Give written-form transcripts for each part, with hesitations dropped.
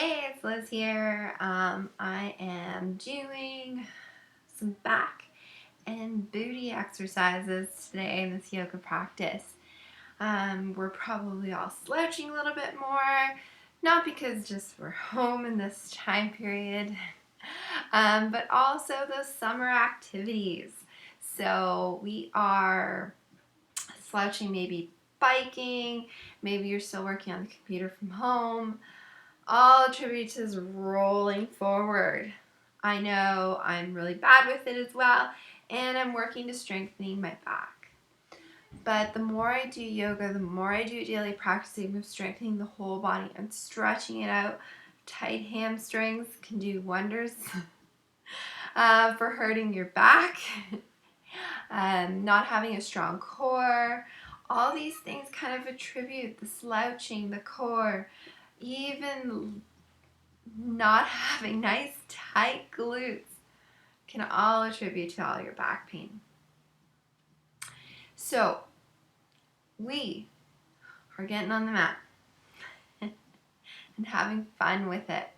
Hey, it's Liz here. I am doing some back and booty exercises today in this yoga practice. We're probably all slouching a little bit more, not because just we're home in this time period, but also those summer activities. So we are slouching, maybe biking, maybe you're still working on the computer from home. All attribute to rolling forward. I know I'm really bad with it as well, and I'm working to strengthening my back. But the more I do yoga, the more I do daily practicing of strengthening the whole body and stretching it out. Tight hamstrings can do wonders for hurting your back, not having a strong core. All these things kind of attribute the slouching, the core, even not having nice tight glutes can all attribute to all your back pain. So we are getting on the mat and having fun with it.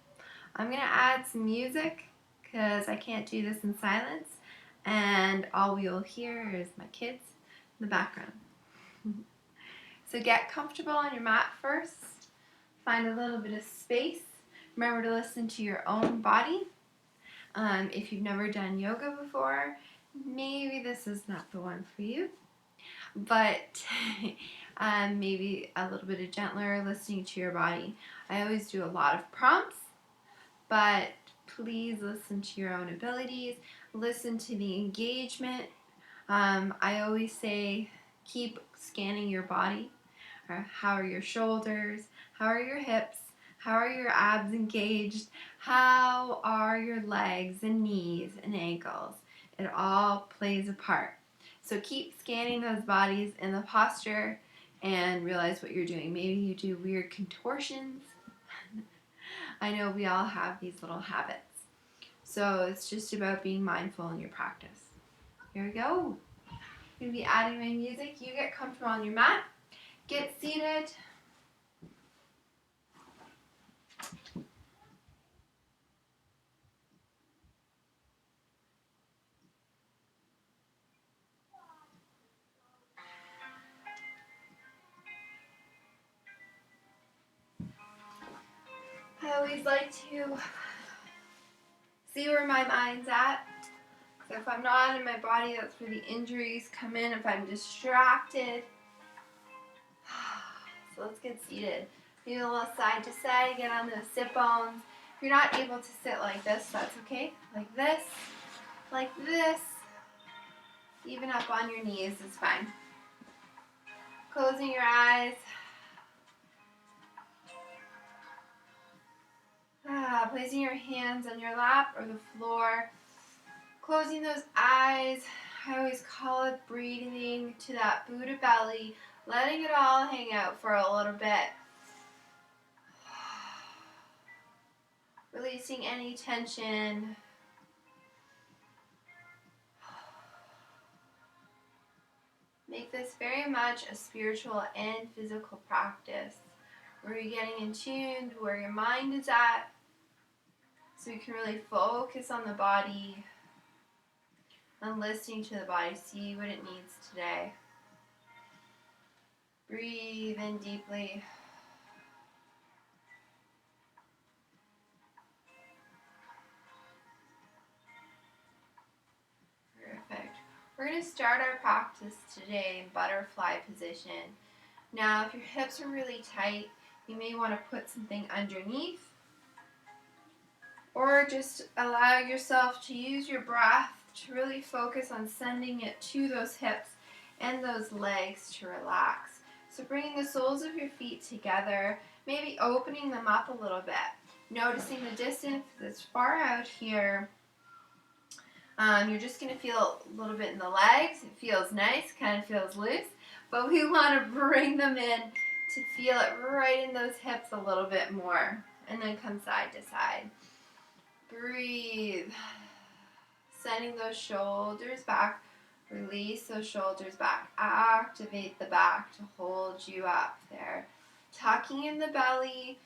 I'm going to add some music because I can't do this in silence, and all we will hear is my kids in the background. So get comfortable on your mat first. Find a little bit of space. Remember to listen to your own body. If you've never done yoga before, maybe this is not the one for you, but maybe a little bit of gentler listening to your body. I always do a lot of prompts, but please listen to your own abilities, listen to the engagement. I always say keep scanning your body. How are your shoulders? How are your hips? How are your abs engaged? How are your legs and knees and ankles? It all plays a part. So keep scanning those bodies in the posture and realize what you're doing. Maybe you do weird contortions. I know we all have these little habits. So it's just about being mindful in your practice. Here we go. I'm going to be adding my music. You get comfortable on your mat. Get seated. I always like to see where my mind's at. So if I'm not in my body, that's where the injuries come in. If I'm distracted. So let's get seated. Maybe a little side to side, get on those sit bones. If you're not able to sit like this, that's okay. Like this, like this. Even up on your knees is fine. Closing your eyes. Placing your hands on your lap or the floor. Closing those eyes. I always call it breathing to that Buddha belly. Letting it all hang out for a little bit. Releasing any tension. Make this very much a spiritual and physical practice where you're getting in tune to where your mind is at so you can really focus on the body and listening to the body, see what it needs today. Breathe in deeply. Perfect. We're going to start our practice today in butterfly position. Now, if your hips are really tight, you may want to put something underneath, or just allow yourself to use your breath to really focus on sending it to those hips and those legs to relax. So bringing the soles of your feet together, maybe opening them up a little bit. Noticing the distance that's far out here. You're just going to feel a little bit in the legs. It feels nice, kind of feels loose, but we want to bring them in to feel it right in those hips a little bit more, and then come side to side. Breathe. Sending those shoulders back. Release those shoulders back. Activate the back to hold you up there. Tucking in the belly.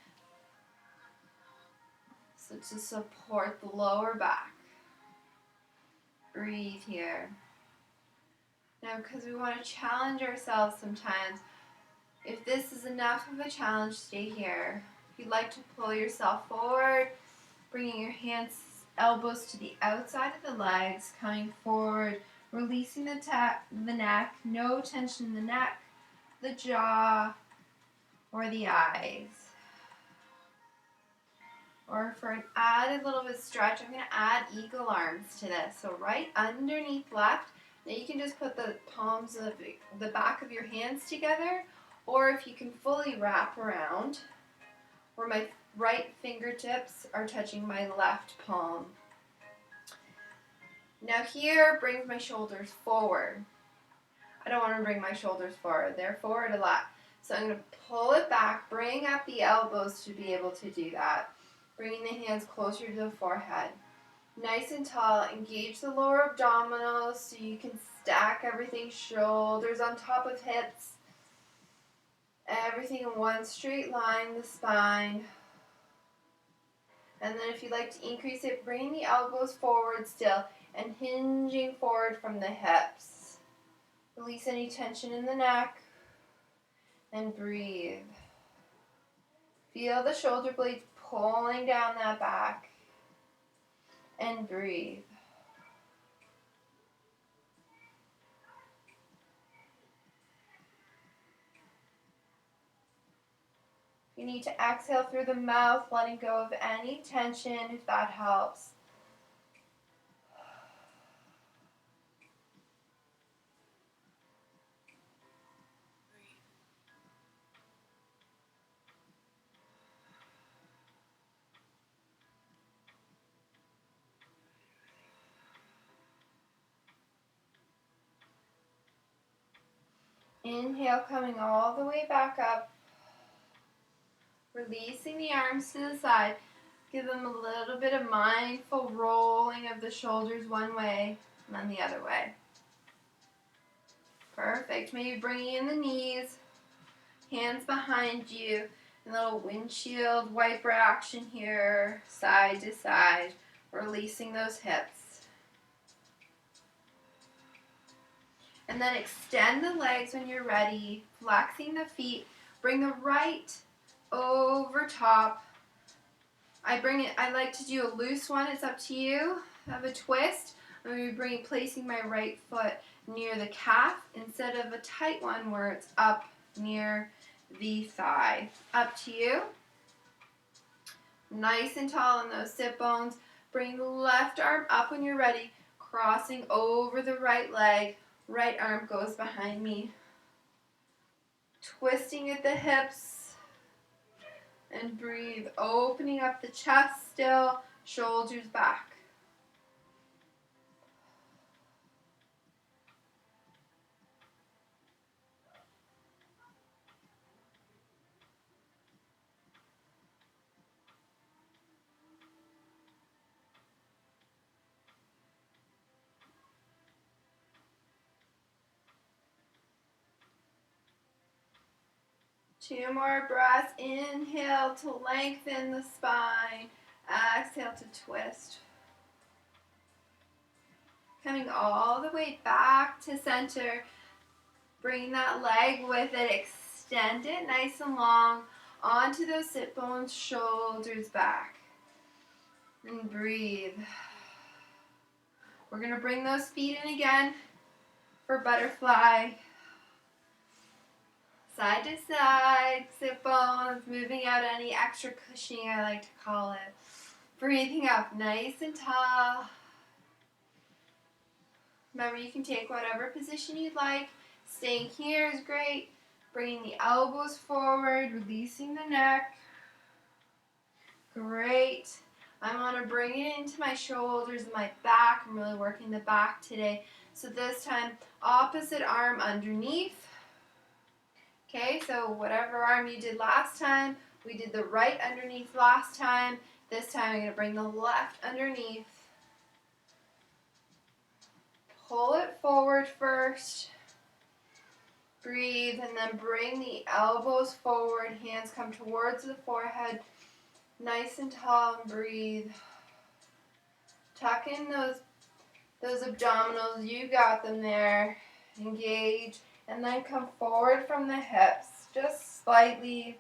So to support the lower back. Breathe here. Now, because we want to challenge ourselves sometimes, if this is enough of a challenge, stay here. If you'd like to pull yourself forward, bringing your hands, elbows to the outside of the legs, coming forward, releasing the neck, no tension in the neck, the jaw, or the eyes. Or for an added little bit of stretch, I'm going to add eagle arms to this. So right underneath left, now you can just put the palms of the back of your hands together, or if you can fully wrap around, where my right fingertips are touching my left palm. Now here brings my shoulders forward. I don't want to bring my shoulders forward. They're forward a lot. So I'm going to pull it back, bring up the elbows to be able to do that. Bringing the hands closer to the forehead. Nice and tall. Engage the lower abdominals so you can stack everything, shoulders on top of hips. Everything in one straight line, the spine. And then if you'd like to increase it, bring the elbows forward still and hinging forward from the hips. Release any tension in the neck and breathe. Feel the shoulder blades pulling down that back and breathe. You need to exhale through the mouth, letting go of any tension if that helps. Inhale, coming all the way back up. Releasing the arms to the side. Give them a little bit of mindful rolling of the shoulders one way and then the other way. Perfect. Maybe bringing in the knees, hands behind you, a little windshield wiper action here, side to side, releasing those hips. And then extend the legs when you're ready, flexing the feet. Bring the right over top. I like to do a loose one, it's up to you. Have a twist. I'm going to be placing my right foot near the calf instead of a tight one where it's up near the thigh. Up to you. Nice and tall in those sit bones. Bring the left arm up when you're ready, crossing over the right leg. Right arm goes behind me. Twisting at the hips. And breathe, opening up the chest still, shoulders back. Two more breaths. Inhale to lengthen the spine. Exhale to twist. Coming all the way back to center. Bring that leg with it. Extend it nice and long onto those sit bones, shoulders back. And breathe. We're going to bring those feet in again for butterfly. Side to side, sit bones, moving out any extra cushioning, I like to call it. Breathing up nice and tall. Remember, you can take whatever position you'd like. Staying here is great. Bringing the elbows forward, releasing the neck. Great. I want to bring it into my shoulders and my back. I'm really working the back today. So this time, opposite arm underneath. Okay, so whatever arm you did last time, we did the right underneath last time. This time I'm going to bring the left underneath. Pull it forward first. Breathe and then bring the elbows forward. Hands come towards the forehead. Nice and tall and breathe. Tuck in those abdominals. You got them there. Engage. And then come forward from the hips. Just slightly.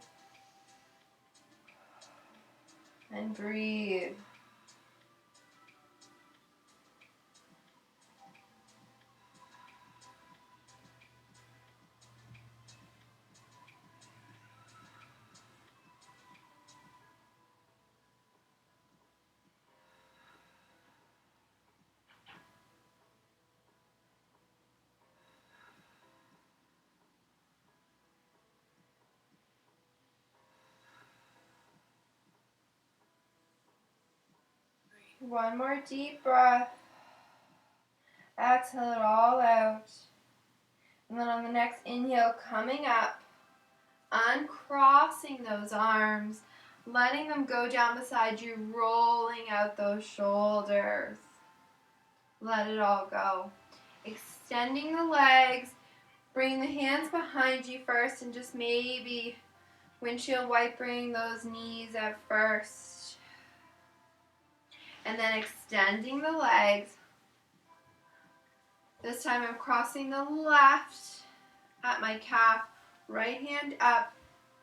And breathe. One more deep breath. Exhale it all out. And then on the next inhale, coming up, uncrossing those arms, letting them go down beside you, rolling out those shoulders. Let it all go. Extending the legs, bring the hands behind you first, and just maybe windshield wiping those knees at first. And then extending the legs. This time I'm crossing the left at my calf, right hand up,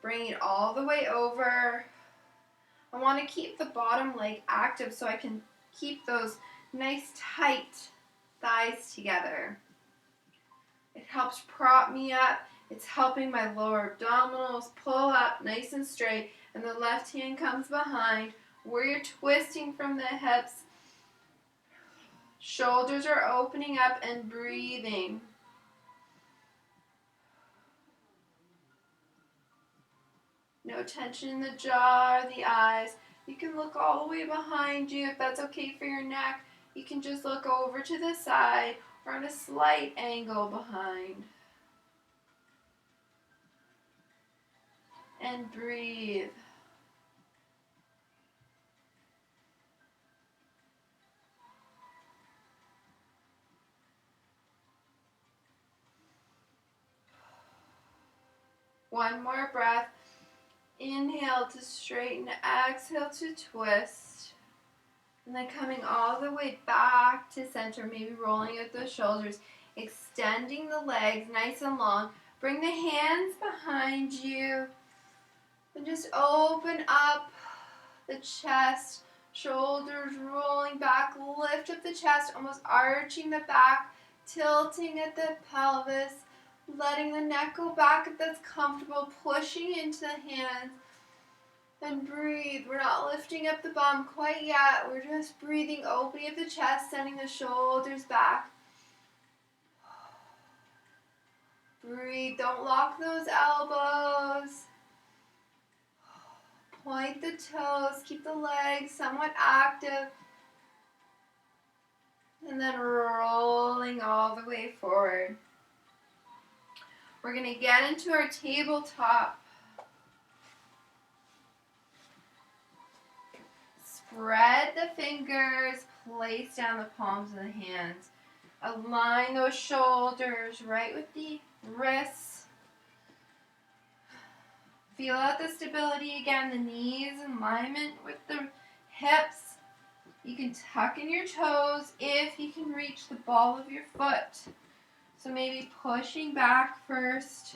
bring it all the way over. I want to keep the bottom leg active so I can keep those nice tight thighs together. It helps prop me up. It's helping my lower abdominals pull up nice and straight, and the left hand comes behind where you're twisting from the hips. Shoulders are opening up and breathing. No tension in the jaw or the eyes. You can look all the way behind you if that's okay for your neck. You can just look over to the side or on a slight angle behind. And breathe. One more breath. Inhale to straighten, exhale to twist. And then coming all the way back to center, maybe rolling out those shoulders, extending the legs nice and long. Bring the hands behind you and just open up the chest, shoulders rolling back, lift up the chest, almost arching the back, tilting at the pelvis, letting the neck go back if that's comfortable, pushing into the hands, and breathe. We're not lifting up the bum quite yet. We're just breathing, opening up the chest, sending the shoulders back. Breathe. Don't lock those elbows. Point the toes. Keep the legs somewhat active. And then rolling all the way forward. We're going to get into our tabletop. Spread the fingers, place down the palms of the hands. Align those shoulders right with the wrists. Feel out the stability again, the knees in alignment with the hips. You can tuck in your toes if you can reach the ball of your foot. So maybe pushing back first.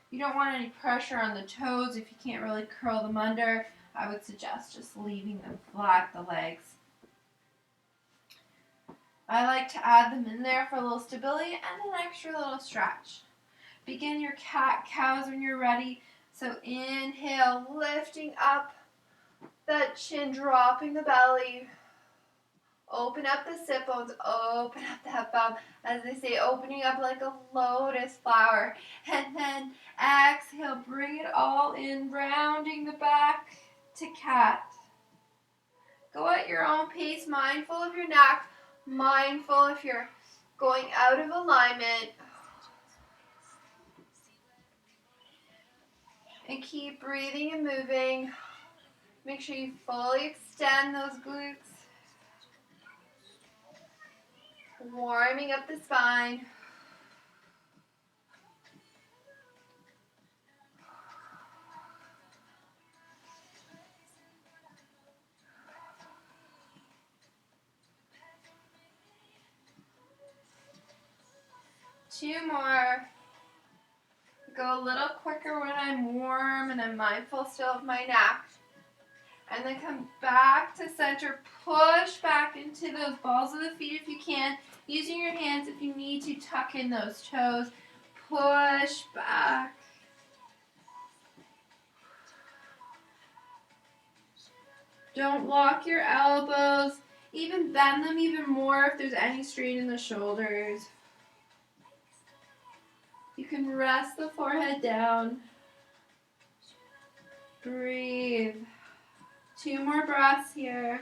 You don't want any pressure on the toes if you can't really curl them under. I would suggest just leaving them flat, the legs. I like to add them in there for a little stability and an extra little stretch. Begin your cat-cows when you're ready. So inhale, lifting up that chin, dropping the belly. Open up the sit bones, open up that bum. As they say, opening up like a lotus flower. And then exhale, bring it all in, rounding the back to cat. Go at your own pace, mindful of your neck, mindful if you're going out of alignment. And keep breathing and moving. Make sure you fully extend those glutes. Warming up the spine. 2 more. Go a little quicker when I'm warm and I'm mindful still of my neck. And then come back to center. Push back into those balls of the feet if you can. Using your hands if you need to, tuck in those toes. Push back. Don't lock your elbows. Even bend them even more if there's any strain in the shoulders. You can rest the forehead down. Breathe. 2 more breaths here.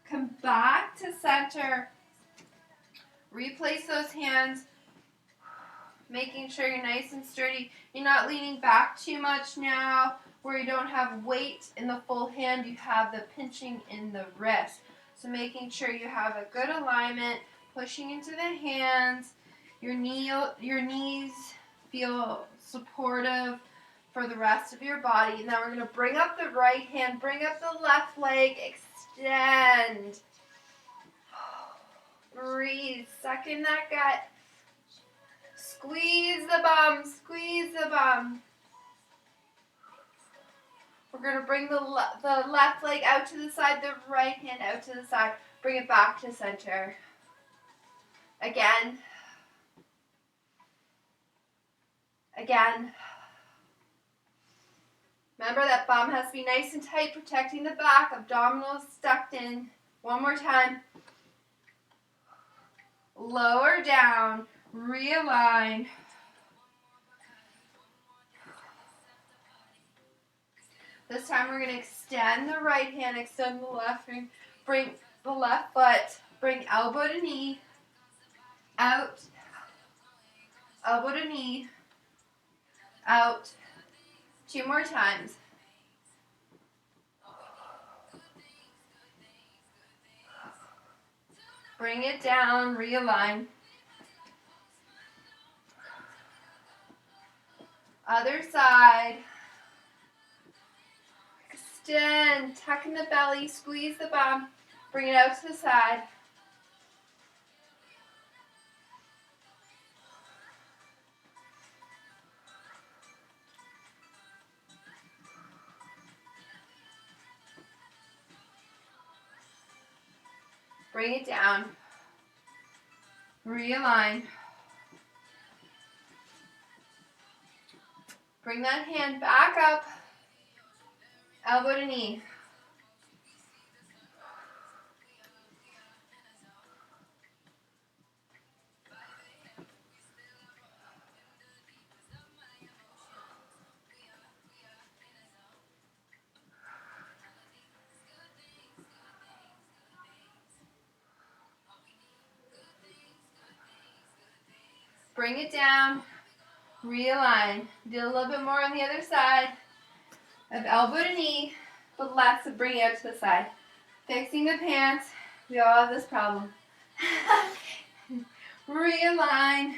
Come back to center. Replace those hands, making sure you're nice and sturdy. You're not leaning back too much now, where you don't have weight in the full hand. You have the pinching in the wrist. So making sure you have a good alignment, pushing into the hands. Your knees feel supportive for the rest of your body. Now we're going to bring up the right hand, bring up the left leg, extend. Breathe, suck in that gut. Squeeze the bum, squeeze the bum. We're going to bring the left leg out to the side, the right hand out to the side. Bring it back to center. Again. Again. Remember that bum has to be nice and tight, protecting the back, abdominals stuck in. One more time. Lower down, realign. This time we're going to extend the right hand, extend the left ring, bring the left foot, bring elbow to knee, out, elbow to knee, out. 2 more times. Bring it down, realign. Other side. Extend, tuck in the belly, squeeze the bum, bring it out to the side. Bring it down. Realign. Bring that hand back up. Elbow to knee. Bring it down. Realign. Do a little bit more on the other side. Of elbow to knee, but less of bringing it out to the side. Fixing the pants. We all have this problem. Realign.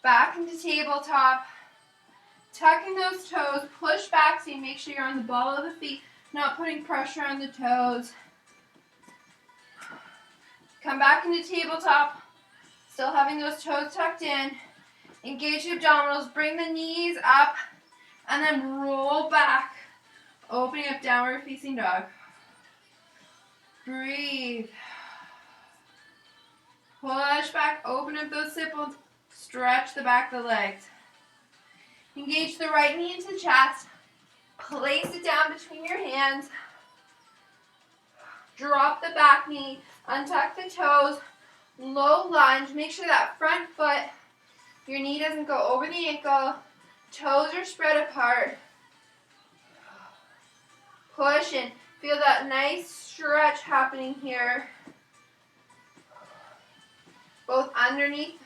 Back into tabletop. Tucking those toes. Push back so you make sure you're on the ball of the feet, not putting pressure on the toes. Come back into tabletop. Still having those toes tucked in. Engage the abdominals. Bring the knees up. And then roll back. Opening up downward facing dog. Breathe. Push back. Open up those sit bones. Stretch the back of the legs. Engage the right knee into the chest. Place it down between your hands. Drop the back knee. Untuck the toes. Low lunge. Make sure that front foot, your knee doesn't go over the ankle. Toes are spread apart. Push and feel that nice stretch happening here. Both underneath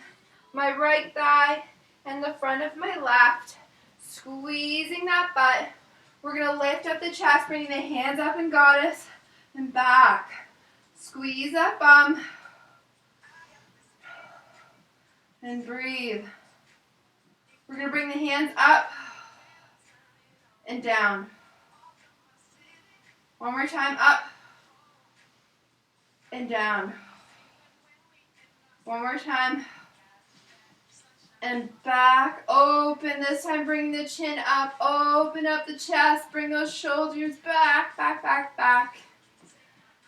my right thigh and the front of my left. Squeezing that butt. We're going to lift up the chest, bringing the hands up in goddess and back. Squeeze that bum. And breathe. We're going to bring the hands up and down. One more time, up and down. One more time. And back, open. This time bring the chin up, open up the chest, bring those shoulders back, back, back, back.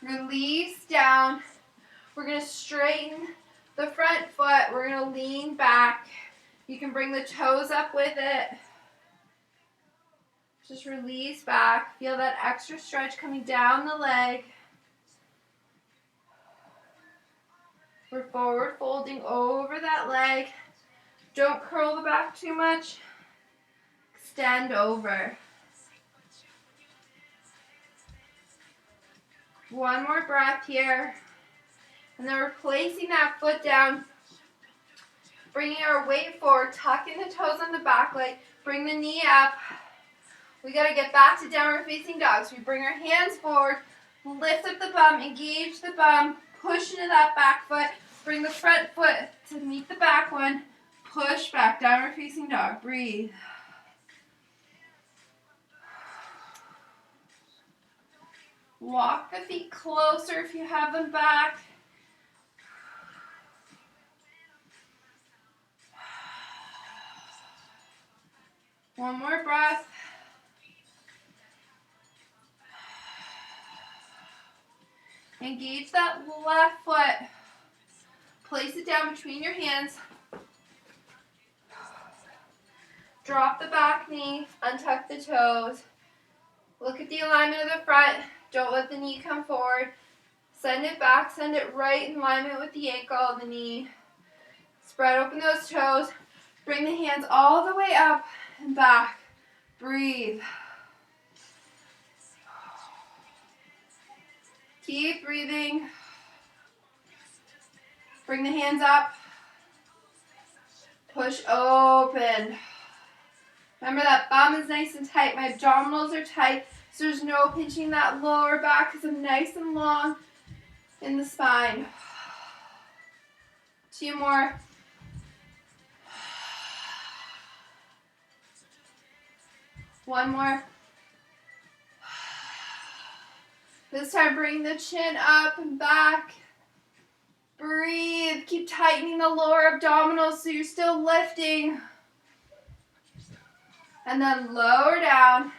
Release down. We're going to straighten the front foot. We're going to lean back. You can bring the toes up with it. Just release back. Feel that extra stretch coming down the leg. We're forward folding over that leg. Don't curl the back too much. Extend over. One more breath here. And then we're placing that foot down. Bringing our weight forward. Tucking the toes on the back leg. Bring the knee up. We got to get back to downward facing dog. So we bring our hands forward. Lift up the bum. Engage the bum. Push into that back foot. Bring the front foot to meet the back one. Push back. Downward facing dog. Breathe. Walk the feet closer if you have them back. One more breath. Engage that left foot. Place it down between your hands. Drop the back knee. Untuck the toes. Look at the alignment of the front. Don't let the knee come forward. Send it back. Send it right in alignment with the ankle and the knee. Spread open those toes. Bring the hands all the way up and back. Breathe. Keep breathing. Bring the hands up. Push open. Remember that bum is nice and tight. My abdominals are tight, so there's no pinching that lower back because I'm nice and long in the spine. 2 more. One more. This time bring the chin up and back. Breathe. Keep tightening the lower abdominals so you're still lifting. And then lower down.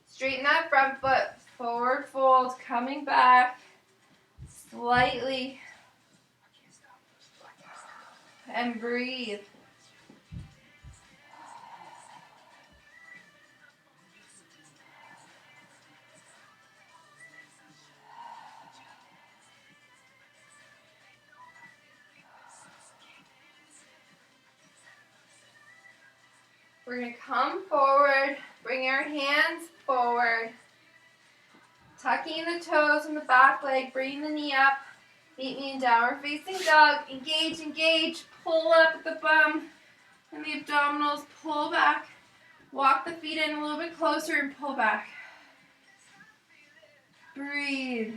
Straighten that front foot. Forward fold. Coming back. Slightly. And breathe. We're going to come forward, bring our hands forward, tucking the toes on the back leg, bring the knee up, meet me in downward facing dog, engage, engage, pull up at the bum and the abdominals, pull back, walk the feet in a little bit closer and pull back. Breathe.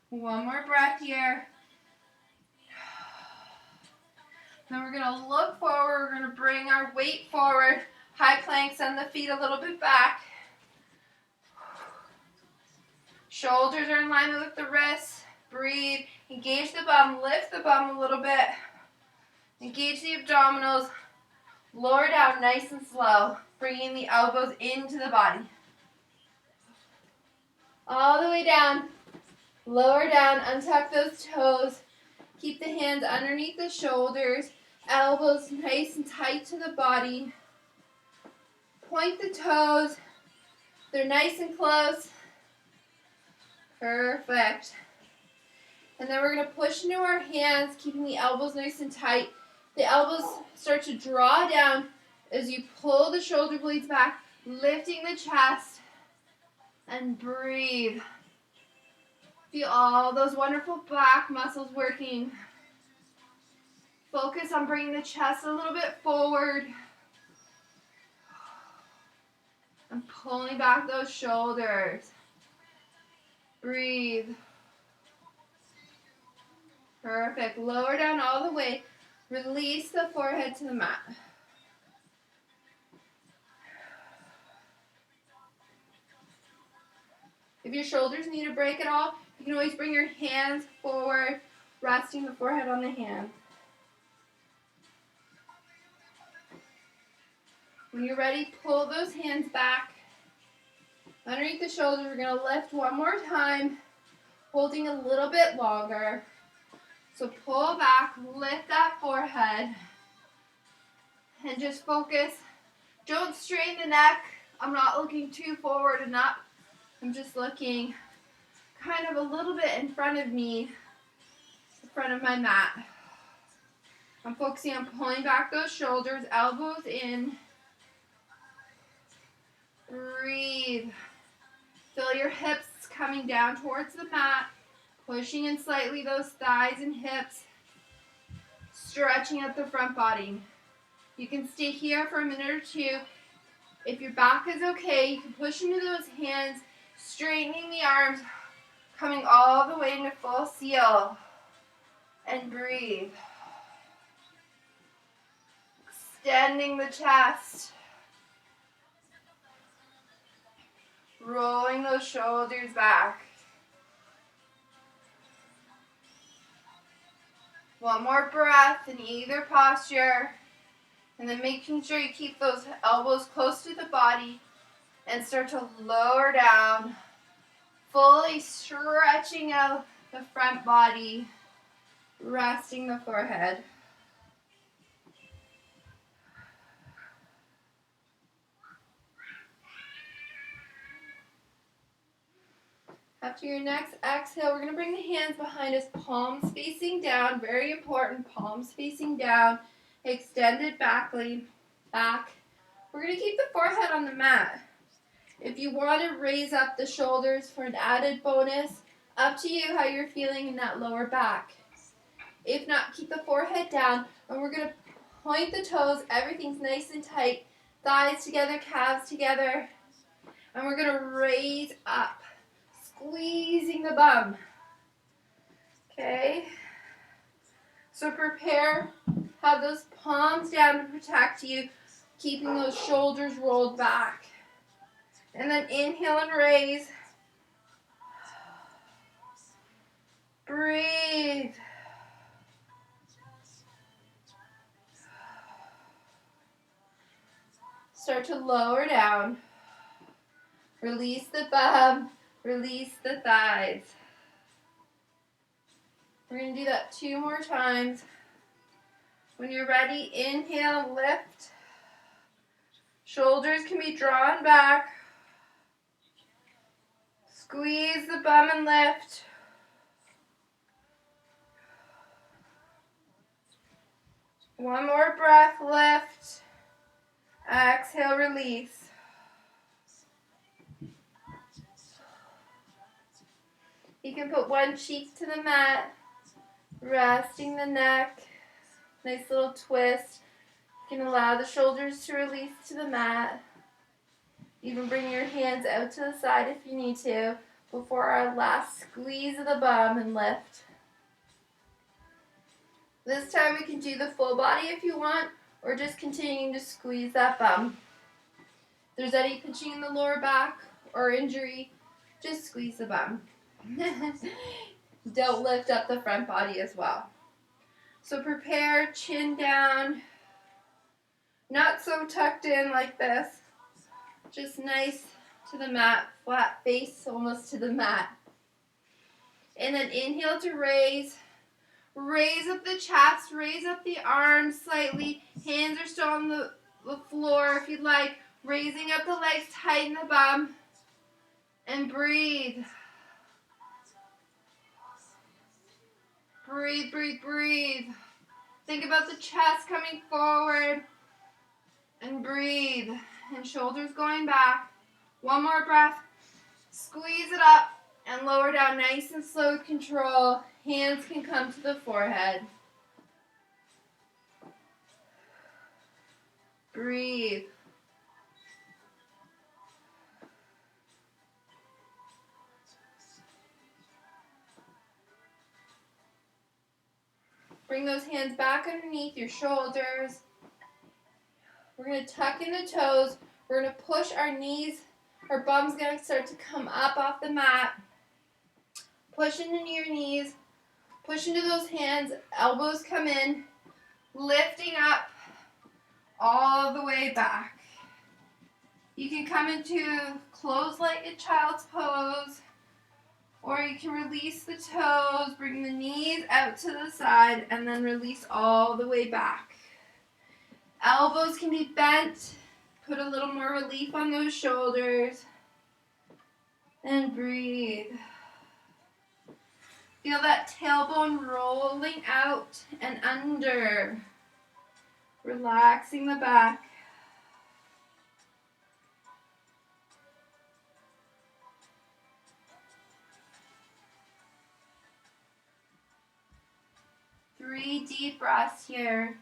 One more breath here. Then we're going to look forward. We're going to bring our weight forward. High plank, send the feet a little bit back. Shoulders are in line with the wrists. Breathe. Engage the bum. Lift the bum a little bit. Engage the abdominals. Lower down nice and slow. Bringing the elbows into the body. All the way down. Lower down, untuck those toes. Keep the hands underneath the shoulders. Elbows nice and tight to the body. Point the toes. They're nice and close. Perfect. And then we're going to push into our hands, keeping the elbows nice and tight. The elbows start to draw down as you pull the shoulder blades back, lifting the chest. And breathe. Feel all those wonderful back muscles working. Focus on bringing the chest a little bit forward. And pulling back those shoulders. Breathe. Perfect. Lower down all the way. Release the forehead to the mat. If your shoulders need a break at all, you can always bring your hands forward, resting the forehead on the hand. When you're ready, pull those hands back. Underneath the shoulders, we're going to lift one more time, holding a little bit longer. So pull back, lift that forehead, and just focus. Don't strain the neck. I'm not looking too forward and up. I'm just looking kind of a little bit in front of me, in front of my mat. I'm focusing on pulling back those shoulders, elbows in. Breathe. Feel your hips coming down towards the mat, pushing in slightly those thighs and hips, stretching out the front body. You can stay here for a minute or two. If your back is okay, you can push into those hands, straightening the arms, coming all the way into full seal. And breathe. Extending the chest. Rolling those shoulders back. One more breath in either posture. And then making sure you keep those elbows close to the body and start to lower down. Fully stretching out the front body. Resting the forehead. After your next exhale, we're going to bring the hands behind us, palms facing down. Very important, palms facing down. Extended back. We're going to keep the forehead on the mat. If you want to raise up the shoulders for an added bonus, up to you how you're feeling in that lower back. If not, keep the forehead down, and we're going to point the toes. Everything's nice and tight. Thighs together, calves together. And we're going to raise up. Squeezing the bum. Okay? So prepare, have those palms down to protect you, keeping those shoulders rolled back. And then inhale and raise. Breathe. Start to lower down. Release the bum. Release the thighs. We're going to do that 2 more times. When you're ready, inhale, lift. Shoulders can be drawn back. Squeeze the bum and lift. One more breath, lift. Exhale, release. You can put one cheek to the mat, resting the neck. Nice little twist. You can allow the shoulders to release to the mat. Even bring your hands out to the side if you need to before our last squeeze of the bum and lift. This time we can do the full body if you want, or just continuing to squeeze that bum. If there's any pinching in the lower back or injury, just squeeze the bum. Don't lift up the front body as well. So prepare, chin down, not so tucked in like this, just nice to the mat, flat face almost to the mat. And then inhale to raise up the chest, raise up the arms slightly, hands are still on the floor if you'd like, raising up the legs, tighten the bum, and breathe. Breathe, breathe, breathe. Think about the chest coming forward. And breathe. And shoulders going back. One more breath. Squeeze it up and lower down nice and slow with control. Hands can come to the forehead. Breathe. Bring those hands back underneath your shoulders. We're going to tuck in the toes. We're going to push our knees Our bum's going to start to come up off the mat. Push into your knees. Push into those hands. Elbows come in. Lifting up all the way back. You can come into closed-legged child's pose, or you can release the toes, bring the knees out to the side, and then release all the way back. Elbows can be bent. Put a little more relief on those shoulders. And breathe. Feel that tailbone rolling out and under. Relaxing the back. Three deep breaths here.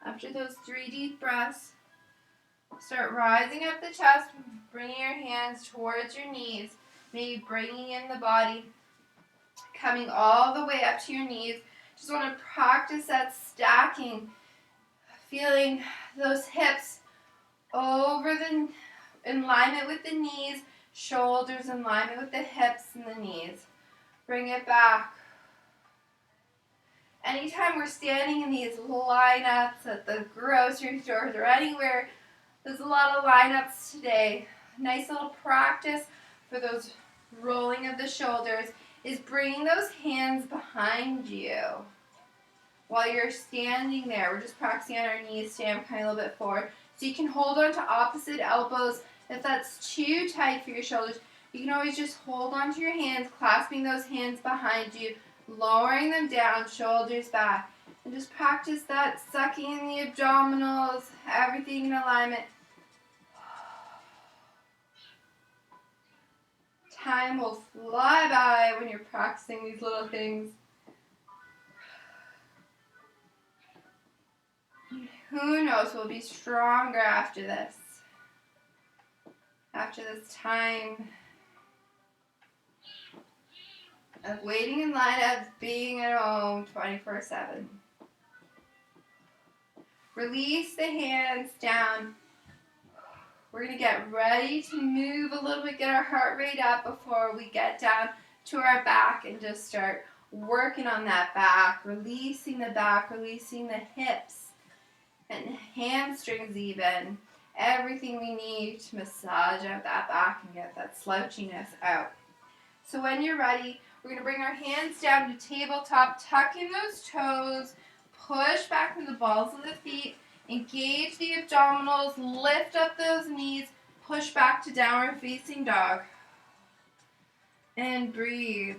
After those 3 deep breaths, start rising up the chest, bringing your hands towards your knees, maybe bringing in the body, coming all the way up to your knees. Just want to practice that stacking, feeling those hips over in alignment with the knees, shoulders in alignment with the hips and the knees. Bring it back. Anytime we're standing in these lineups at the grocery stores or anywhere, there's a lot of lineups today. Nice little practice for those rolling of the shoulders is bringing those hands behind you while you're standing there. We're just practicing on our knees, stand kind of a little bit forward. So you can hold on to opposite elbows. If that's too tight for your shoulders, you can always just hold on to your hands, clasping those hands behind you, lowering them down, shoulders back. And just practice that, sucking in the abdominals, everything in alignment. Time will fly by when you're practicing these little things. Who knows, we'll be stronger after this. After this time of waiting in line, of being at home 24/7. Release the hands down. We're going to get ready to move a little bit, get our heart rate up before we get down to our back and just start working on that back, releasing the back, releasing the hips and hamstrings even. Everything we need to massage out that back and get that slouchiness out. So when you're ready, we're going to bring our hands down to tabletop, tuck in those toes, push back with the balls of the feet, engage the abdominals, lift up those knees, push back to downward facing dog. And breathe.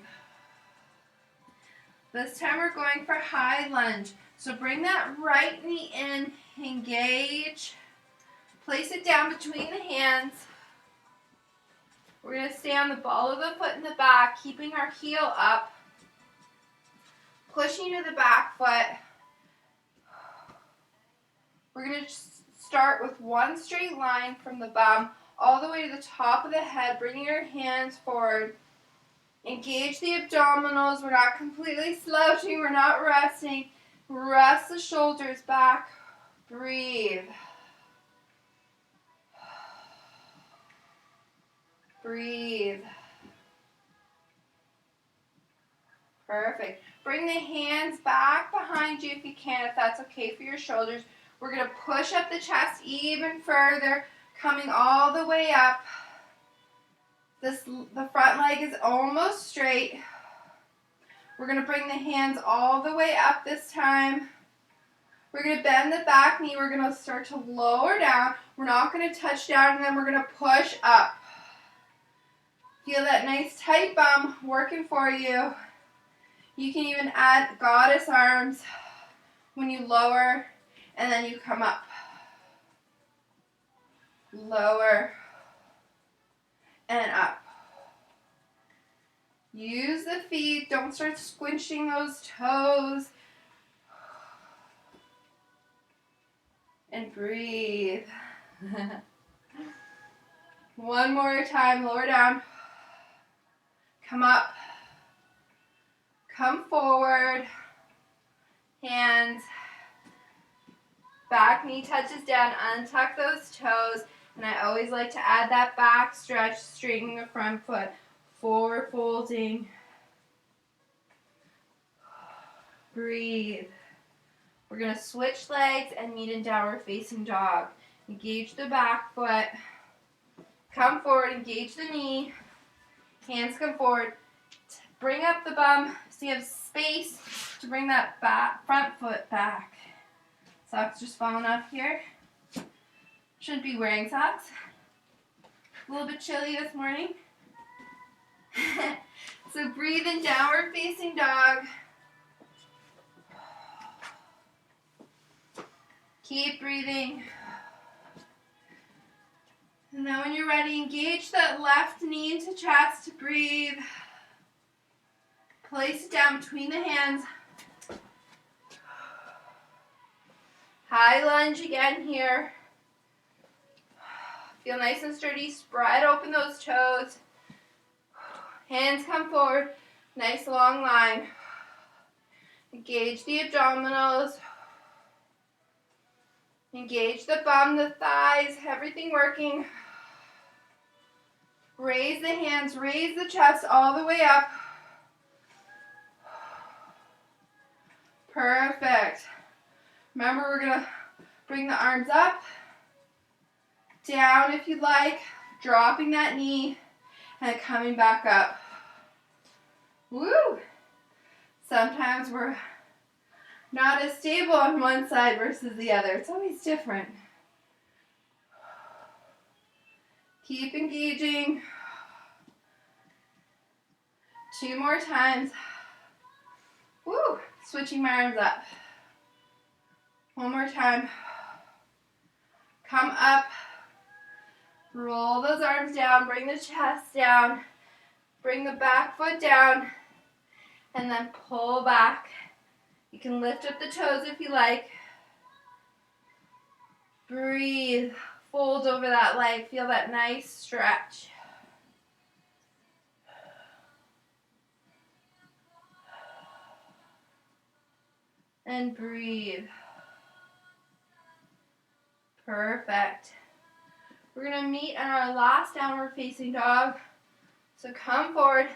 This time we're going for high lunge. So bring that right knee in, engage, place it down between the hands. We're going to stay on the ball of the foot in the back, keeping our heel up, pushing to the back foot. We're going to start with one straight line from the bum all the way to the top of the head, bringing your hands forward. Engage the abdominals. We're not completely slouching. We're not resting. Rest the shoulders back. Breathe. Breathe. Perfect. Bring the hands back behind you if you can, if that's okay for your shoulders. We're going to push up the chest even further, coming all the way up. The front leg is almost straight. We're going to bring the hands all the way up this time. We're going to bend the back knee. We're going to start to lower down. We're not going to touch down, and then we're going to push up. Feel that nice tight bum working for you. You can even add goddess arms when you lower and then you come up. Lower and up. Use the feet. Don't start squinching those toes. And breathe. One more time. Lower down. Come up. Come forward. Hands. Back knee touches down. Untuck those toes. And I always like to add that back stretch, straightening the front foot. Forward folding. Breathe. We're going to switch legs and meet in downward facing dog. Engage the back foot. Come forward, engage the knee. Hands come forward. Bring up the bum so you have space to bring that back, front foot back. Socks just falling off here. Shouldn't be wearing socks. A little bit chilly this morning. So breathe in downward facing dog. Keep breathing. And then when you're ready, engage that left knee into chest. Breathe. Place it down between the hands. High lunge again here. Feel nice and sturdy. Spread open those toes. Hands come forward. Nice long line. Engage the abdominals. Engage the bum, the thighs, everything working. Raise the hands, raise the chest all the way up. Perfect. Remember, we're going to bring the arms up, down if you'd like, dropping that knee, and coming back up. Woo! Sometimes we're not as stable on one side versus the other. It's always different. Keep engaging. 2 more times. Woo! Switching my arms up. 1 more time. Come up. Roll those arms down. Bring the chest down. Bring the back foot down. And then pull back. You can lift up the toes if you like. Breathe. Fold over that leg. Feel that nice stretch. And breathe. Perfect. We're going to meet in our last downward facing dog. So come forward.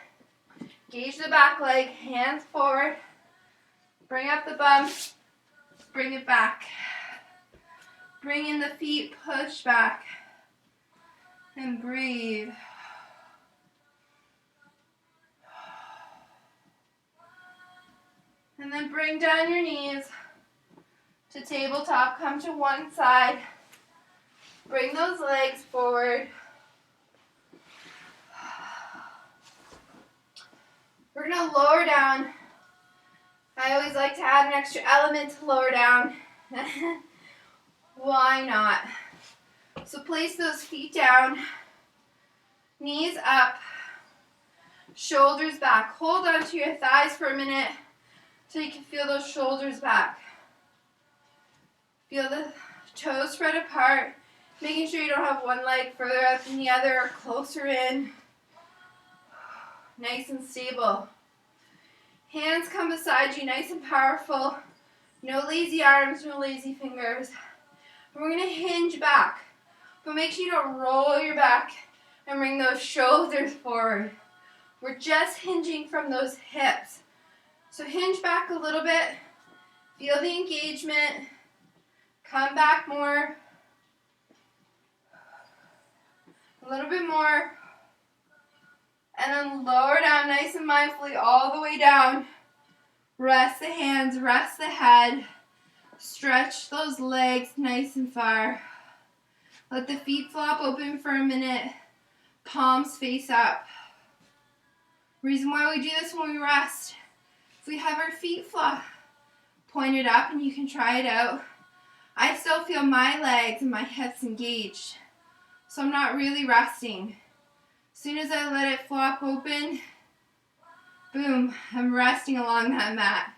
Engage the back leg. Hands forward. Bring up the bum, bring it back. Bring in the feet, push back. And breathe. And then bring down your knees to tabletop. Come to one side. Bring those legs forward. We're going to lower down. I always like to add an extra element to lower down. Why not? So place those feet down, knees up, shoulders back. Hold onto your thighs for a minute so you can feel those shoulders back. Feel the toes spread apart, making sure you don't have one leg further up than the other or closer in. Nice and stable. Hands come beside you, nice and powerful. No lazy arms, no lazy fingers. And we're going to hinge back. But make sure you don't roll your back and bring those shoulders forward. We're just hinging from those hips. So hinge back a little bit. Feel the engagement. Come back more. A little bit more. And then lower down nice and mindfully all the way down. Rest the hands, rest the head. Stretch those legs nice and far. Let the feet flop open for a minute. Palms face up. Reason why we do this when we rest. If we have our feet flop pointed up and you can try it out. I still feel my legs and my hips engaged. So I'm not really resting. As soon as I let it flop open, boom, I'm resting along that mat.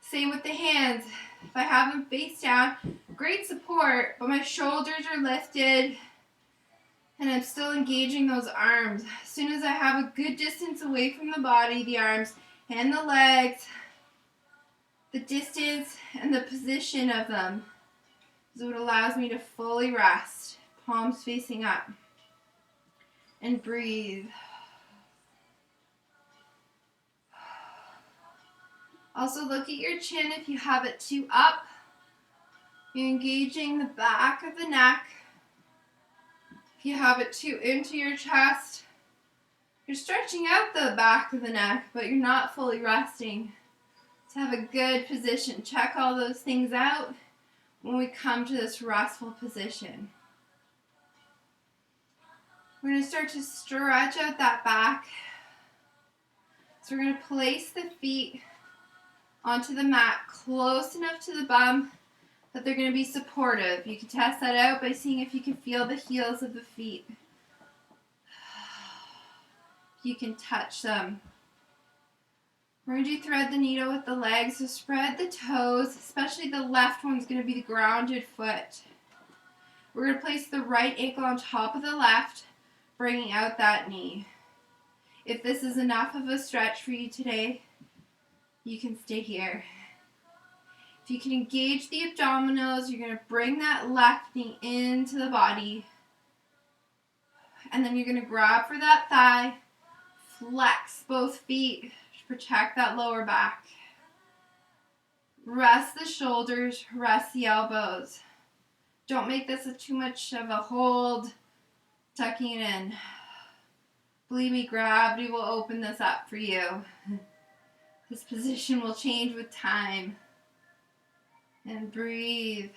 Same with the hands. If I have them face down, great support, but my shoulders are lifted. And I'm still engaging those arms. As soon as I have a good distance away from the body, the arms and the legs, the distance and the position of them is what allows me to fully rest. Palms facing up. And breathe. Also look at your chin if you have it too up. You're engaging the back of the neck. If you have it too into your chest, you're stretching out the back of the neck, but you're not fully resting. To have a good position. Check all those things out when we come to this restful position. We're going to start to stretch out that back. So we're going to place the feet onto the mat close enough to the bum that they're going to be supportive. You can test that out by seeing if you can feel the heels of the feet. You can touch them. We're going to do thread the needle with the legs, so spread the toes, especially the left one's going to be the grounded foot. We're going to place the right ankle on top of the left, bringing out that knee. If this is enough of a stretch for you today, you can stay here. If you can engage the abdominals, you're going to bring that left knee into the body. And then you're going to grab for that thigh, flex both feet to protect that lower back. Rest the shoulders, rest the elbows. Don't make this too much of a hold, tucking it in. Believe me, gravity will open this up for you. This position will change with time. And breathe.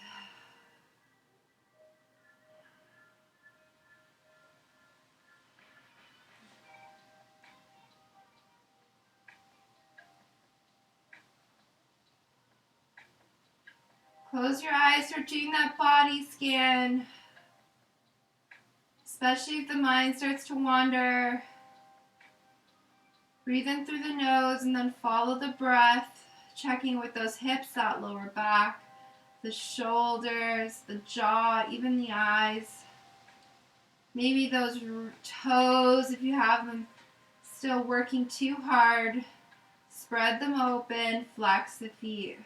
Close your eyes, start doing that body scan. Especially if the mind starts to wander. Breathe in through the nose and then follow the breath. Checking with those hips, that lower back, the shoulders, the jaw, even the eyes. Maybe those toes, if you have them still working too hard, spread them open, flex the feet.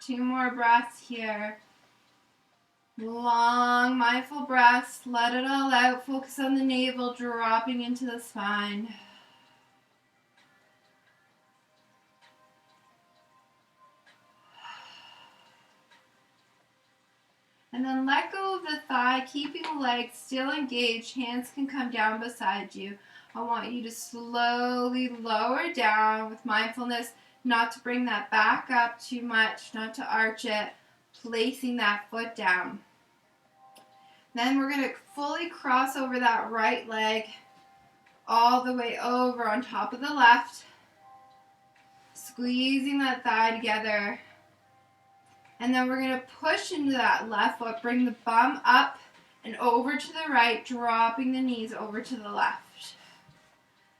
2 more breaths here. Long, mindful breaths. Let it all out. Focus on the navel, dropping into the spine. And then let go of the thigh, keeping the legs still engaged. Hands can come down beside you. I want you to slowly lower down with mindfulness, not to bring that back up too much, not to arch it, placing that foot down. Then we're going to fully cross over that right leg all the way over on top of the left, squeezing that thigh together. And then we're going to push into that left foot, bring the bum up and over to the right, dropping the knees over to the left.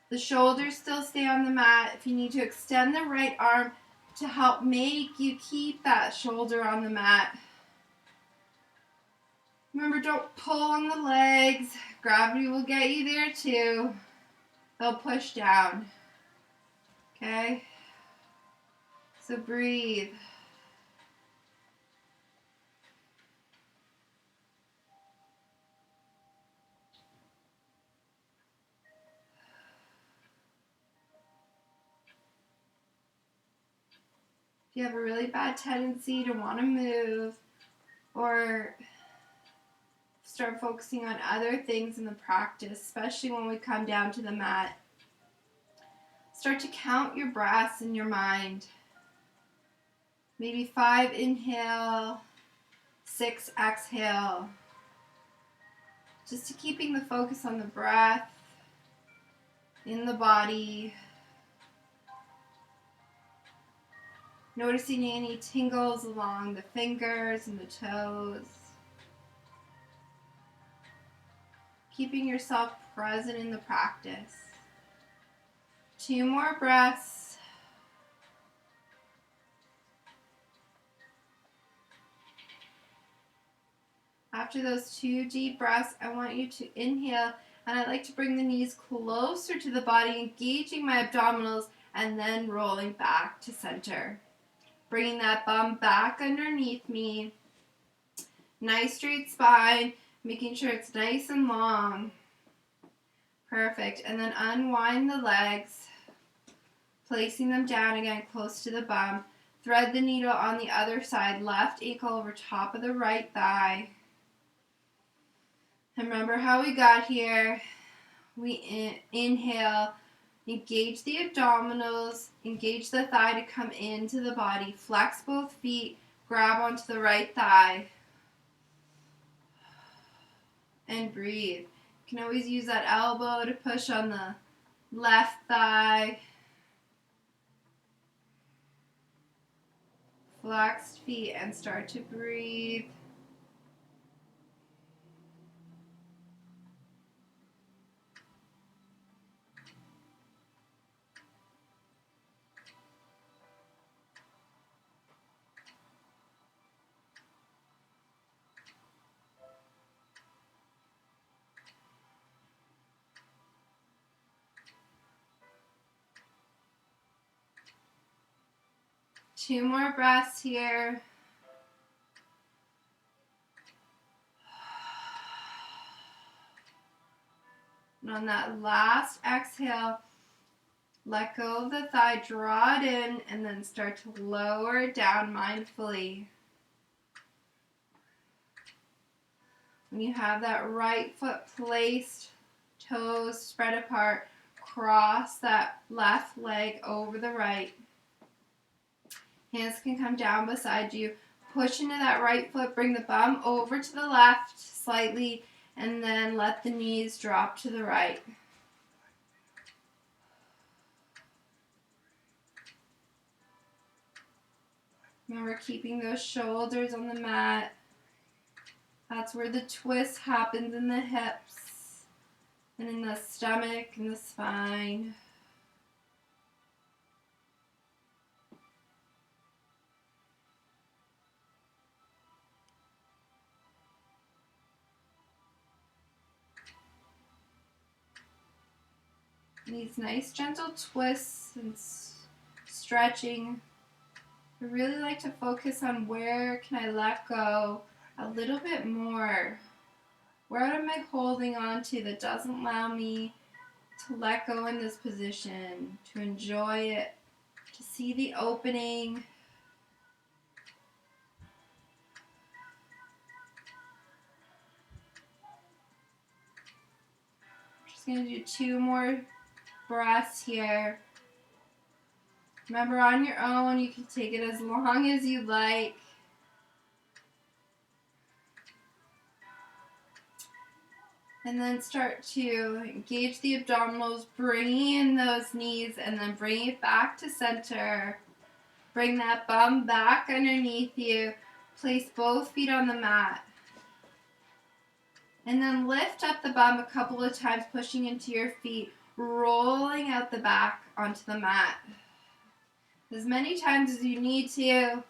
The shoulders still stay on the mat. If you need to extend the right arm to help make you keep that shoulder on the mat. Remember, don't pull on the legs. Gravity will get you there too. They'll push down. Okay? So breathe. If you have a really bad tendency to want to move or start focusing on other things in the practice, especially when we come down to the mat, start to count your breaths in your mind. Maybe 5 inhale, 6 exhale. Just to keeping the focus on the breath, in the body. Noticing any tingles along the fingers and the toes. Keeping yourself present in the practice. 2 more breaths. After those 2 deep breaths, I want you to inhale, and I like to bring the knees closer to the body, engaging my abdominals, and then rolling back to center. Bringing that bum back underneath me. Nice straight spine, making sure it's nice and long. Perfect. And then unwind the legs, placing them down again close to the bum. Thread the needle on the other side, left ankle over top of the right thigh. And remember how we got here. We inhale, engage the abdominals, engage the thigh to come into the body. Flex both feet, grab onto the right thigh. And breathe. You can always use that elbow to push on the left thigh. Flexed feet and start to breathe. Two more breaths here. And on that last exhale, let go of the thigh, draw it in, and then start to lower it down mindfully. When you have that right foot placed, toes spread apart, cross that left leg over the right. Hands can come down beside you. Push into that right foot, bring the bum over to the left slightly, and then let the knees drop to the right. Remember keeping those shoulders on the mat. That's where the twist happens in the hips and in the stomach and the spine. These nice gentle twists and stretching. I really like to focus on where can I let go a little bit more. Where am I holding on to that doesn't allow me to let go in this position, to enjoy it, to see the opening. Just going to do 2 more breaths here. Remember, on your own, you can take it as long as you like. And then start to engage the abdominals, bringing in those knees, and then bring it back to center. Bring that bum back underneath you. Place both feet on the mat. And then lift up the bum a couple of times, pushing into your feet, rolling out the back onto the mat. As many times as you need to.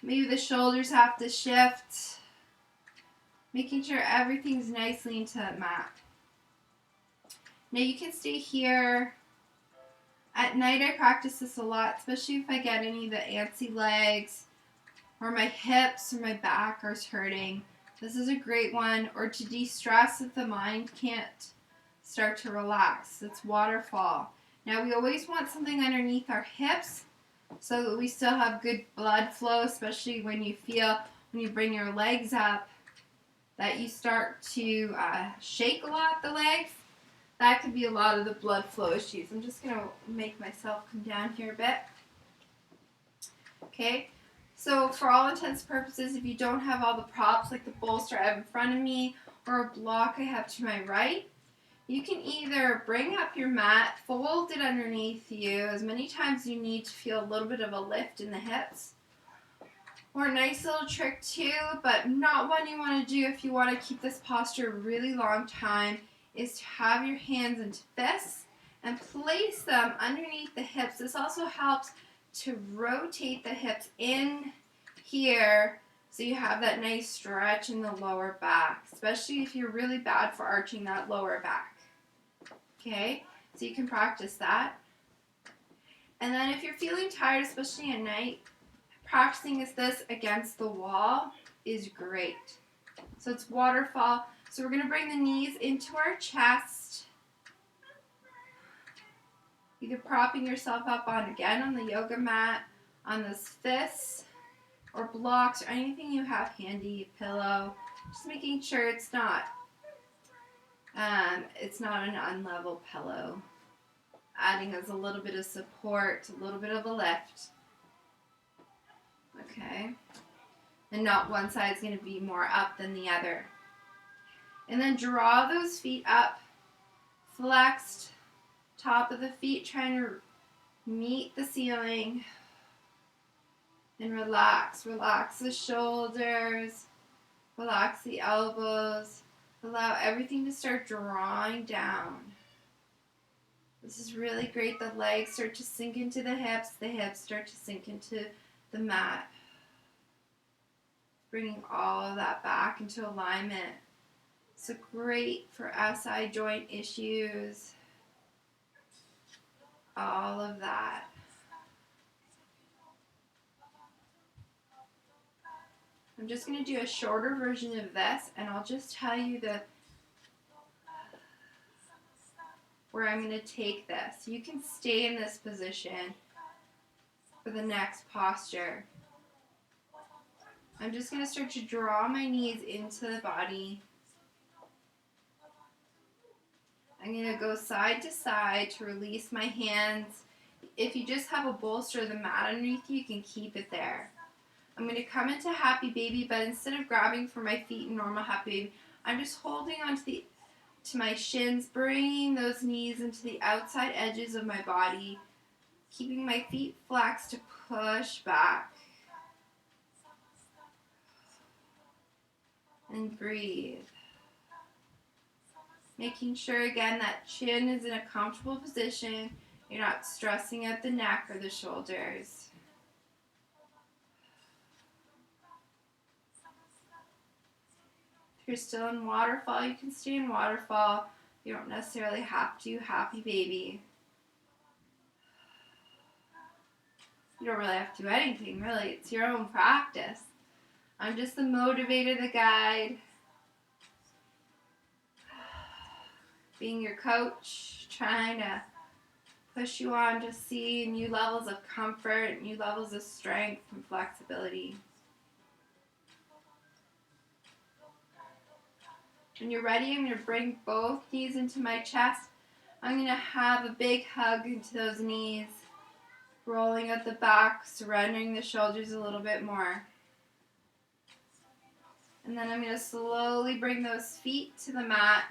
Maybe the shoulders have to shift. Making sure everything's nicely into that mat. Now you can stay here. At night I practice this a lot, especially if I get any of the antsy legs or my hips or my back are hurting. This is a great one. Or to de-stress if the mind can't start to relax. It's waterfall. Now we always want something underneath our hips so that we still have good blood flow, especially when you feel, when you bring your legs up, that you start to shake a lot the legs. That could be a lot of the blood flow issues. I'm just going to make myself come down here a bit. Okay, so for all intents and purposes, if you don't have all the props like the bolster I have in front of me or a block I have to my right, you can either bring up your mat, fold it underneath you as many times as you need to feel a little bit of a lift in the hips. Or a nice little trick too, but not one you want to do if you want to keep this posture a really long time, is to have your hands into fists and place them underneath the hips. This also helps to rotate the hips in here So you have that nice stretch in the lower back, especially if you're really bad for arching that lower back. Okay, so you can practice that. And then if you're feeling tired, especially at night, practicing this against the wall is great. So it's waterfall. So we're going to bring the knees into our chest. Either propping yourself up on the yoga mat, on those fists, or blocks, or anything you have handy, pillow. Just making sure it's not an unlevel pillow. Adding as a little bit of support, a little bit of a lift. Okay. And not one side's going to be more up than the other. And then draw those feet up, flexed, top of the feet trying to meet the ceiling. And relax. Relax the shoulders, relax the elbows. Allow everything to start drawing down. This is really great. The legs start to sink into the hips start to sink into the mat. Bringing all of that back into alignment. So great for SI joint issues. All of that. I'm just going to do a shorter version of this, and I'll just tell you where I'm going to take this. You can stay in this position for the next posture. I'm just going to start to draw my knees into the body. I'm going to go side to side to release my hands. If you just have a bolster of the mat underneath you, you can keep it there. I'm going to come into happy baby, but instead of grabbing for my feet in normal happy baby, I'm just holding on to my shins, bringing those knees into the outside edges of my body, keeping my feet flexed to push back. And breathe. Making sure again that chin is in a comfortable position. You're not stressing out the neck or the shoulders. If you're still in waterfall, you can stay in waterfall. You don't necessarily have to happy baby. You don't really have to do anything, really. It's your own practice. I'm just the motivator, the guide. Being your coach, trying to push you on to see new levels of comfort, new levels of strength and flexibility. When you're ready, I'm going to bring both knees into my chest. I'm going to have a big hug into those knees, rolling out the back, surrendering the shoulders a little bit more. And then I'm going to slowly bring those feet to the mat.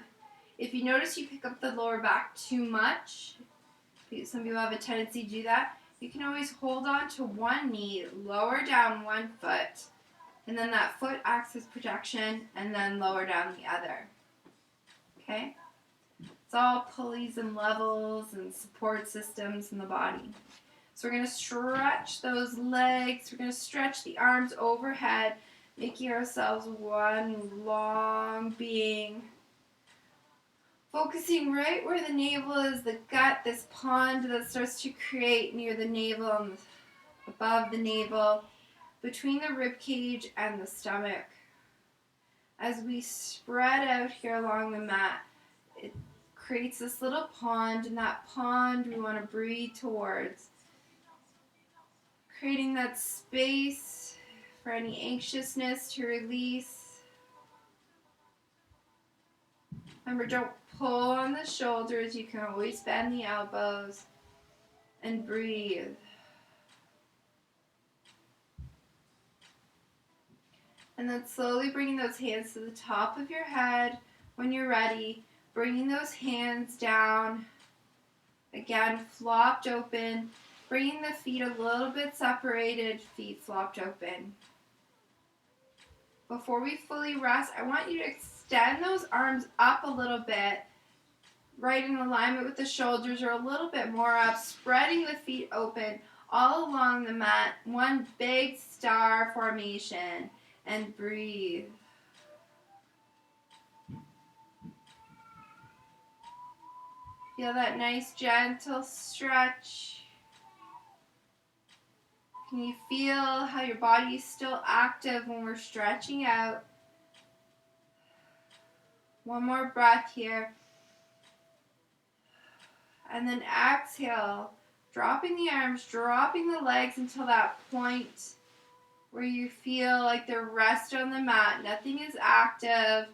If you notice you pick up the lower back too much, some people have a tendency to do that, you can always hold on to one knee, lower down one foot, and then that foot acts as protection, and then lower down the other. Okay? It's all pulleys and levels and support systems in the body. So we're going to stretch those legs. We're going to stretch the arms overhead, making ourselves one long being. Focusing right where the navel is, the gut, this pond that starts to create near the navel and above the navel, between the rib cage and the stomach. As we spread out here along the mat, it creates this little pond, and that pond we want to breathe towards. Creating that space for any anxiousness to release. Remember, don't pull on the shoulders. You can always bend the elbows and breathe. And then slowly bringing those hands to the top of your head when you're ready. Bringing those hands down. Again, flopped open. Bringing the feet a little bit separated, feet flopped open. Before we fully rest, I want you to extend those arms up a little bit, right in alignment with the shoulders or a little bit more up, spreading the feet open all along the mat, one big star formation. and breathe. Feel that nice gentle stretch. Can you feel how your body is still active when we're stretching out? One more breath here. And then exhale, dropping the arms, dropping the legs until that point where you feel like they're rest on the mat. Nothing is active.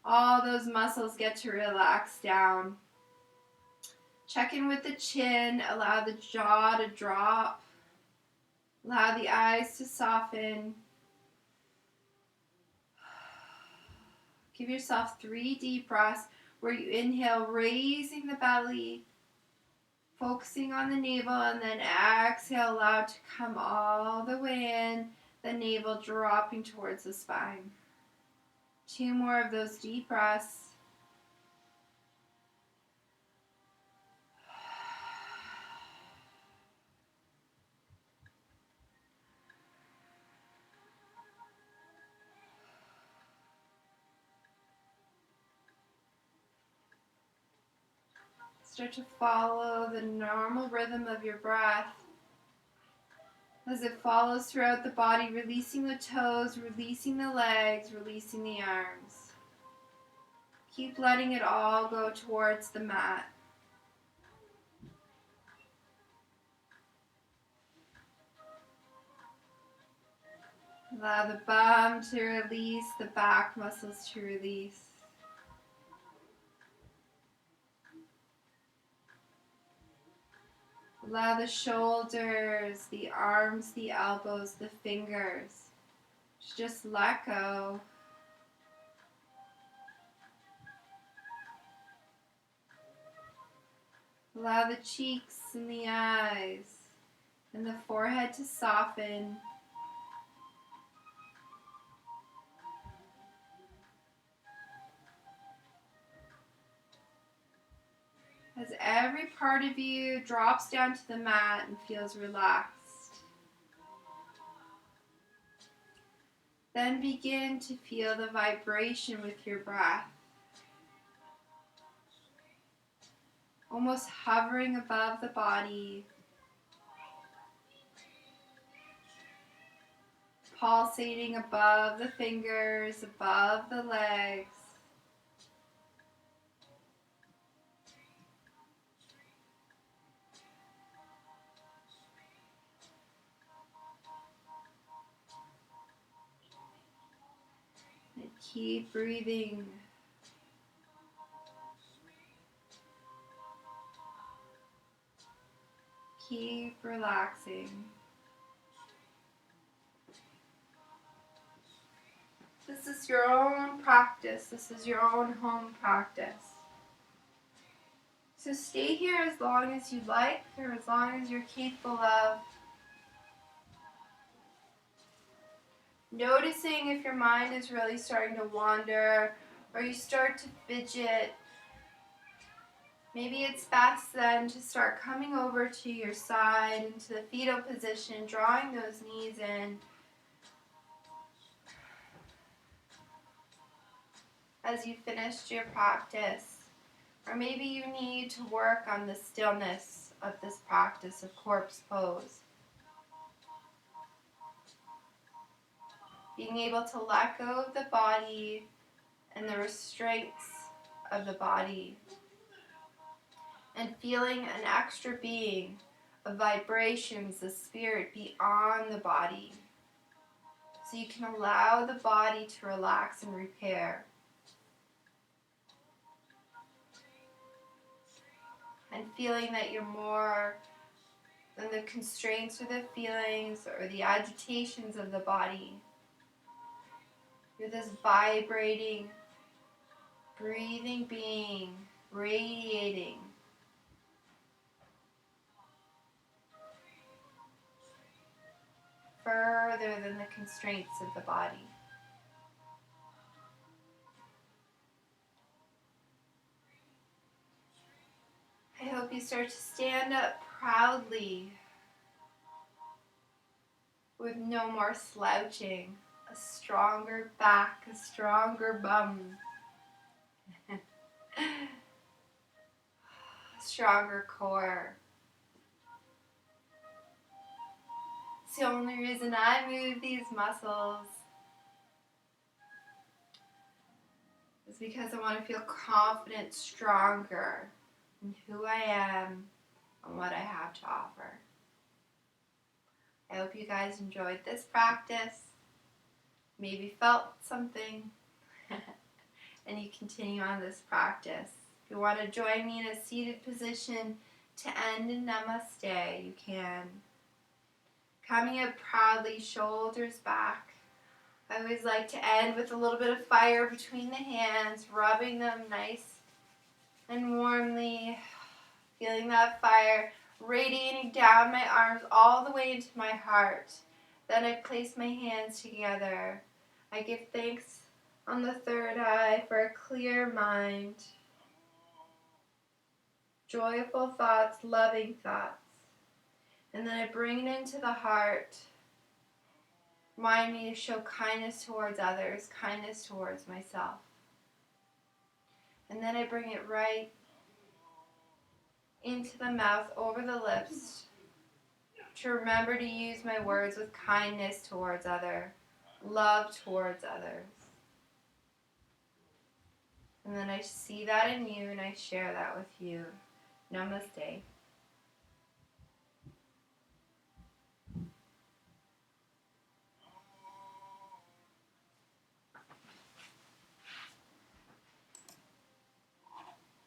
All those muscles get to relax down. Check in with the chin. Allow the jaw to drop. Allow the eyes to soften. Give yourself 3 deep breaths where you inhale, raising the belly, focusing on the navel, and then exhale, allow it to come all the way in, the navel dropping towards the spine. 2 more of those deep breaths. Start to follow the normal rhythm of your breath as it follows throughout the body, releasing the toes, releasing the legs, releasing the arms. Keep letting it all go towards the mat. Allow the bum to release, the back muscles to release. Allow the shoulders, the arms, the elbows, the fingers to just let go. Allow the cheeks and the eyes and the forehead to soften. As every part of you drops down to the mat and feels relaxed. Then begin to feel the vibration with your breath. Almost hovering above the body. Pulsating above the fingers, above the legs. And keep breathing. Keep relaxing. This is your own practice. This is your own home practice. So stay here as long as you like, or as long as you're capable of. Noticing if your mind is really starting to wander, or you start to fidget. Maybe it's best then to start coming over to your side into the fetal position, drawing those knees in. As you finished your practice. Or maybe you need to work on the stillness of this practice of corpse pose. Being able to let go of the body and the restraints of the body. And feeling an extra being of vibrations, the spirit beyond the body. So you can allow the body to relax and repair. And feeling that you're more than the constraints or the feelings or the agitations of the body. You're this vibrating, breathing being, radiating. Further than the constraints of the body. I hope you start to stand up proudly with no more slouching. a stronger back, a stronger bum, a stronger core. It's the only reason I move these muscles is because I want to feel confident, stronger in who I am and what I have to offer. I hope you guys enjoyed this practice, maybe felt something, and you continue on this practice. If you want to join me in a seated position to end in Namaste, you can. Coming up proudly, shoulders back. I always like to end with a little bit of fire between the hands, rubbing them nice and warmly, feeling that fire radiating down my arms all the way into my heart. Then I place my hands together. I give thanks on the third eye for a clear mind, joyful thoughts, loving thoughts. And then I bring it into the heart. Remind me to show kindness towards others, kindness towards myself. And then I bring it right into the mouth, over the lips, to remember to use my words with kindness towards others, love towards others. And then I see that in you and I share that with you. Namaste.